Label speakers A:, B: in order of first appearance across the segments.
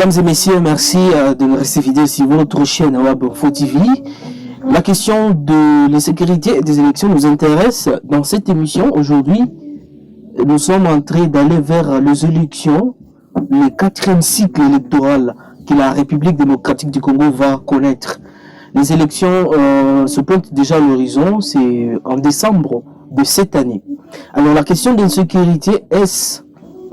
A: Mesdames et messieurs, merci de rester fidèles sur votre chaîne Wabonfo TV. La question de la sécurité des élections nous intéresse. Dans cette émission, aujourd'hui, nous sommes en train d'aller vers les élections, le 4e cycle électoral que la République démocratique du Congo va connaître. Les élections se pointent déjà à l'horizon, c'est en décembre de cette année. Alors la question d'insécurité, est-ce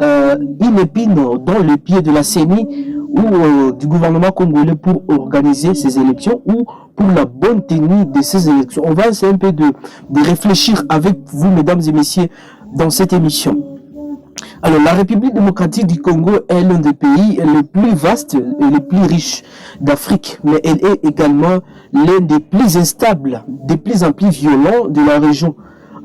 A: une épine dans le pied de la CENI ou du gouvernement congolais pour organiser ces élections ou pour la bonne tenue de ces élections? On va essayer un peu de réfléchir avec vous, mesdames et messieurs, dans cette émission. Alors, la République démocratique du Congo est l'un des pays les plus vastes et les plus riches d'Afrique, mais elle est également l'un des plus instables, des plus en plus violents de la région.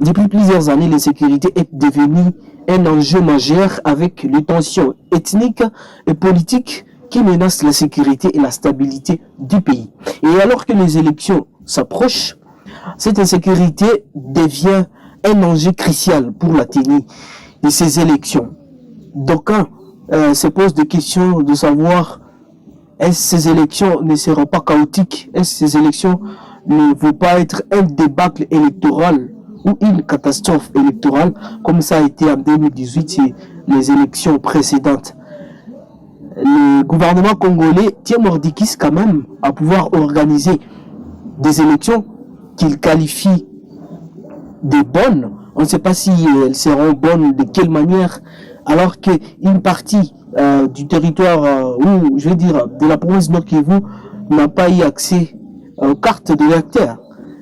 A: Depuis plusieurs années, l'insécurité est devenue un enjeu majeur avec les tensions ethniques et politiques qui menacent la sécurité et la stabilité du pays. Et alors que les élections s'approchent, cette insécurité devient un enjeu crucial pour la tenue de ces élections. D'aucuns se posent des questions de savoir est-ce que ces élections ne seront pas chaotiques? Est-ce que ces élections ne vont pas être un débâcle électoral ou une catastrophe électorale comme ça a été en 2018 et les élections précédentes? Le gouvernement congolais tient mordicus quand même à pouvoir organiser des élections qu'il qualifie de bonnes. On ne sait pas si elles seront bonnes, de quelle manière, alors qu'une partie du territoire, ou je veux dire de la province Nord Kivu, n'a pas eu accès aux cartes d'électeurs.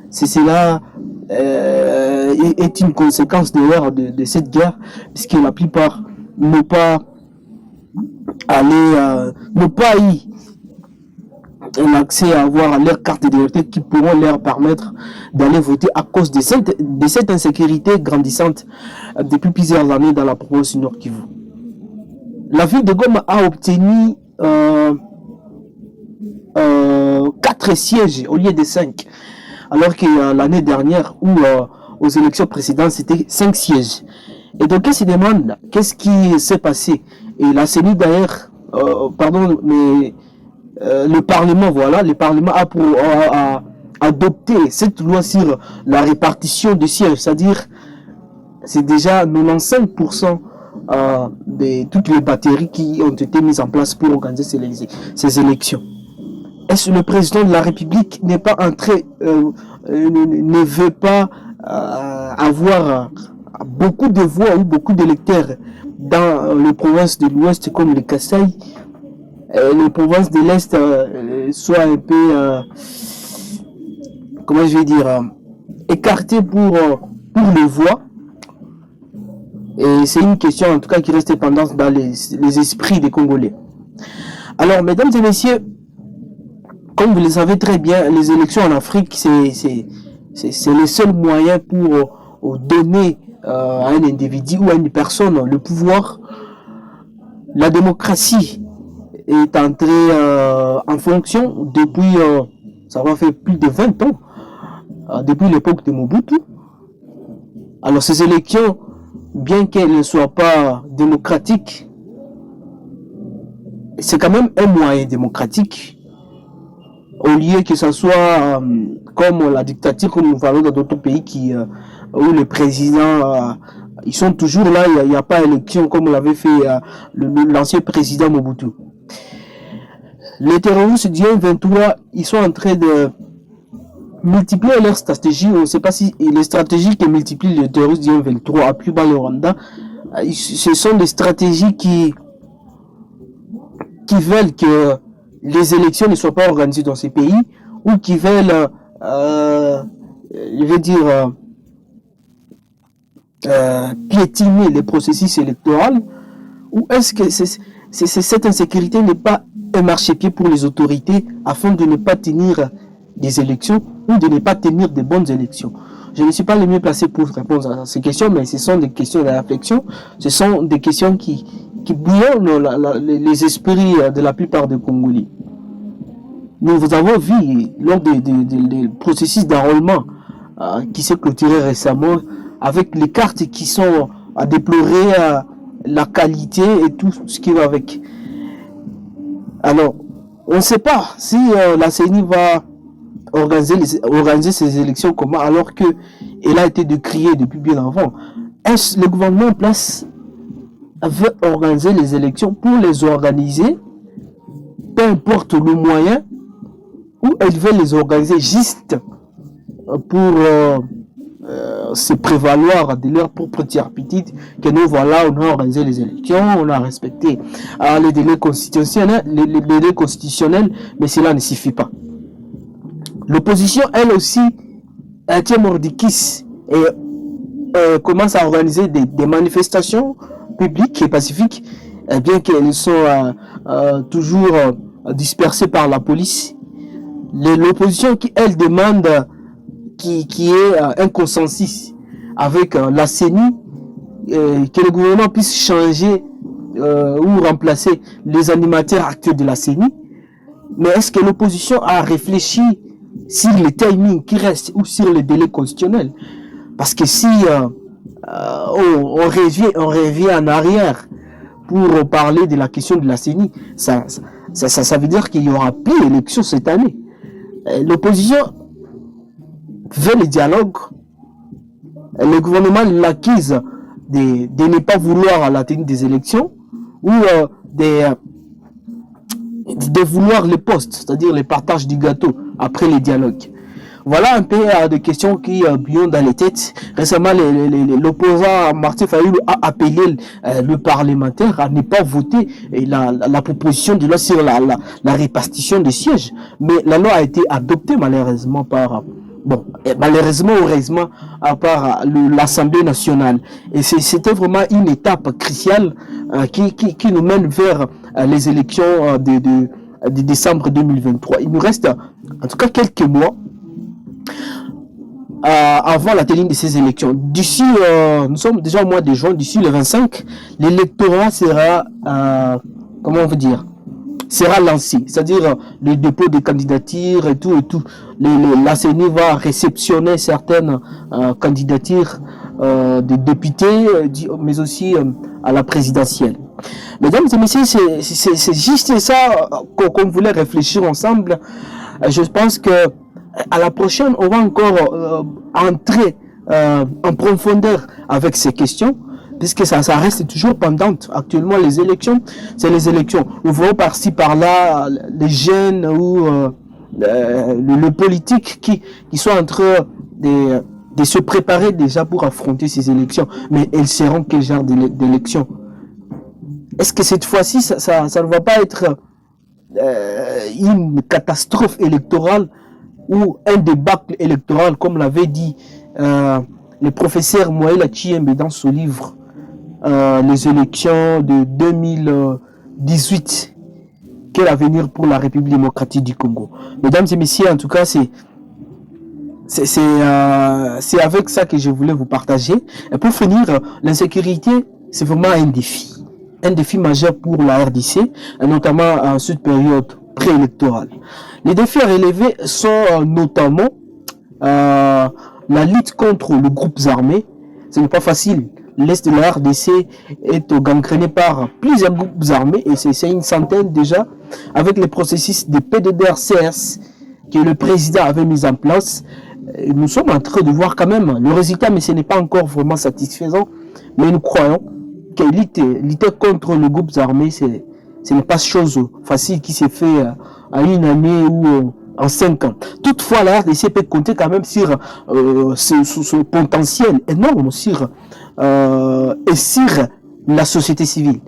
A: C'est cela est une conséquence d'ailleurs de cette guerre, puisque la plupart n'ont pas eu l'accès à avoir leur carte d'électeur qui pourront leur permettre d'aller voter à cause de cette insécurité grandissante depuis plusieurs années dans la province du Nord Kivu. La ville de Goma a obtenu 4 sièges au lieu de 5, alors que l'année dernière ou aux élections précédentes c'était 5 sièges. Et donc on se demande qu'est-ce qui s'est passé. Et la CENI d'ailleurs, le Parlement, le Parlement a adopté cette loi sur la répartition des sièges, c'est-à-dire c'est déjà 95% de toutes les batteries qui ont été mises en place pour organiser ces élections. Est-ce que le président de la République n'est pas entré, ne veut pas avoir beaucoup de voix ou beaucoup d'électeurs dans les provinces de l'Ouest comme le Kasaï, les provinces de l'Est soient un peu, écartées pour les voix? Et c'est une question en tout cas qui reste pendante dans les esprits des Congolais. Alors, mesdames et messieurs, comme vous le savez très bien, les élections en Afrique, c'est le seul moyen pour donner à un individu ou à une personne le pouvoir. La démocratie est entrée en fonction depuis, ça va faire plus de 20 ans, depuis l'époque de Mobutu. Alors ces élections, bien qu'elles ne soient pas démocratiques, c'est quand même un moyen démocratique, au lieu que ce soit comme la dictature, comme nous parlons dans d'autres pays où les présidents ils sont toujours là, il n'y a pas élection comme l'avait fait l'ancien président Mobutu. Les terroristes du M23, ils sont en train de multiplier leurs stratégies. On ne sait pas si les stratégies que multiplient les terroristes du M23 à plus bas le Rwanda, ce sont des stratégies qui veulent que les élections ne soient pas organisées dans ces pays, ou qui veulent, piétiner les processus électoraux, ou est-ce que cette insécurité n'est pas un marchepied pour les autorités afin de ne pas tenir des élections ou de ne pas tenir de bonnes élections? Je ne suis pas le mieux placé pour répondre à ces questions, mais ce sont des questions de réflexion, ce sont des questions qui bouillonnent les esprits de la plupart des Congolais. Nous avons vu lors des processus d'enrôlement qui s'est clôturé récemment, avec les cartes qui sont à déplorer, la qualité et tout ce qui va avec. Alors, on ne sait pas si la CENI va organiser ces élections comment, alors que elle a été décriée depuis bien avant. Est-ce le gouvernement en place veut organiser les élections pour les organiser, peu importe le moyen, ou elle veut les organiser juste pour se prévaloir de leur propre tiers-petite, que nous voilà, on a organisé les élections, on a respecté les délais constitutionnels, les délais constitutionnels, mais cela ne suffit pas. L'opposition, elle aussi, tient mordicus et commence à organiser des manifestations publiques et pacifiques, bien qu'elles sont toujours dispersées par la police. L'opposition qui, elle, demande qui est un consensus avec la CENI, que le gouvernement puisse changer ou remplacer les animateurs actuels de la CENI. Mais est-ce que l'opposition a réfléchi sur le timing qui reste ou sur le délai constitutionnel? Parce que si on revient en arrière pour parler de la question de la CENI, ça veut dire qu'il n'y aura plus d'élection cette année. L'opposition veut le dialogue. Le gouvernement l'accuse de ne pas vouloir la tenue des élections ou de vouloir les postes, c'est-à-dire le partage du gâteau après les dialogues. Voilà un peu de questions qui bouillonnent dans les têtes. Récemment, l'opposant Martin Fayulu a appelé le parlementaire à ne pas voter la proposition de loi sur la répartition des sièges. Mais la loi a été adoptée malheureusement par... malheureusement ou heureusement par l'Assemblée nationale. Et c'était vraiment une étape cruciale qui nous mène vers les élections de décembre 2023. Il nous reste en tout cas quelques mois avant la tenue de ces élections. D'ici, nous sommes déjà au mois de juin, d'ici le 25, l'électorat sera, comment on veut dire, sera lancé, c'est-à-dire le dépôt des candidatures et tout. La CENI va réceptionner certaines candidatures des députés, mais aussi à la présidentielle. Mesdames et messieurs, c'est juste ça qu'on voulait réfléchir ensemble. Je pense que à la prochaine, on va encore entrer en profondeur avec ces questions, puisque ça reste toujours pendante. Actuellement, les élections, c'est les élections. Nous voyons par-ci, par-là, les jeunes ou le politique qui sont en train de se préparer déjà pour affronter ces élections. Mais elles seront quel genre d'élections? Est-ce que cette fois-ci, ça ne va pas être une catastrophe électorale ou un débâcle électoral, comme l'avait dit le professeur Moïla Chiembe dans son livre les élections de 2018, quel avenir pour la République démocratique du Congo? Mesdames et messieurs, en tout cas, c'est avec ça que je voulais vous partager. Et pour finir, l'insécurité, c'est vraiment un défi majeur pour la RDC, notamment en cette période préélectorale. Les défis à relever sont notamment la lutte contre les groupes armés. Ce n'est pas facile. L'Est de la RDC est gangréné par plusieurs groupes armés, et c'est une centaine déjà, avec les processus de PDDR-CS que le président avait mis en place. Nous sommes en train de voir quand même le résultat, mais ce n'est pas encore vraiment satisfaisant. Mais nous croyons que lutter contre les groupes armés, ce n'est pas chose facile qui s'est fait en une année ou en 5 ans. Toutefois, la RDC peut compter quand même sur ce potentiel énorme et sur la société civile.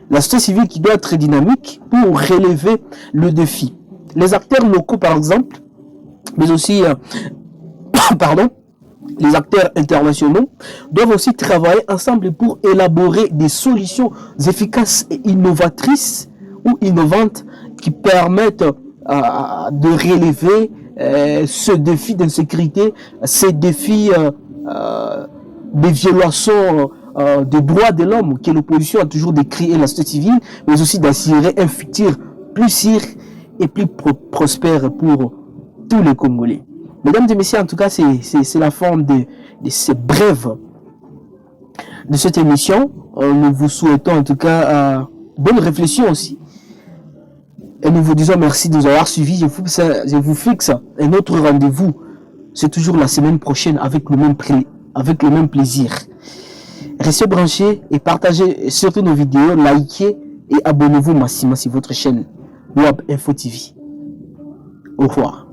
A: La société civile qui doit être dynamique pour relever le défi. Les acteurs locaux, par exemple, mais aussi les acteurs internationaux doivent aussi travailler ensemble pour élaborer des solutions efficaces et innovatrices ou innovantes qui permettent de relever ce défi d'insécurité, ces défis de violation des droits de l'homme que l'opposition a toujours décrit, et la société civile, mais aussi d'assurer un futur plus sûr et plus prospère pour tous les Congolais. Mesdames et messieurs, en tout cas, c'est la forme de ces brèves de cette émission. Nous vous souhaitons en tout cas bonne réflexion aussi. Et nous vous disons merci de nous avoir suivis. Je vous fixe un autre rendez-vous. C'est toujours la semaine prochaine avec le même plaisir. Restez branchés et partagez surtout nos vidéos, likez et abonnez-vous massivement sur votre chaîne Web Info TV. Au revoir.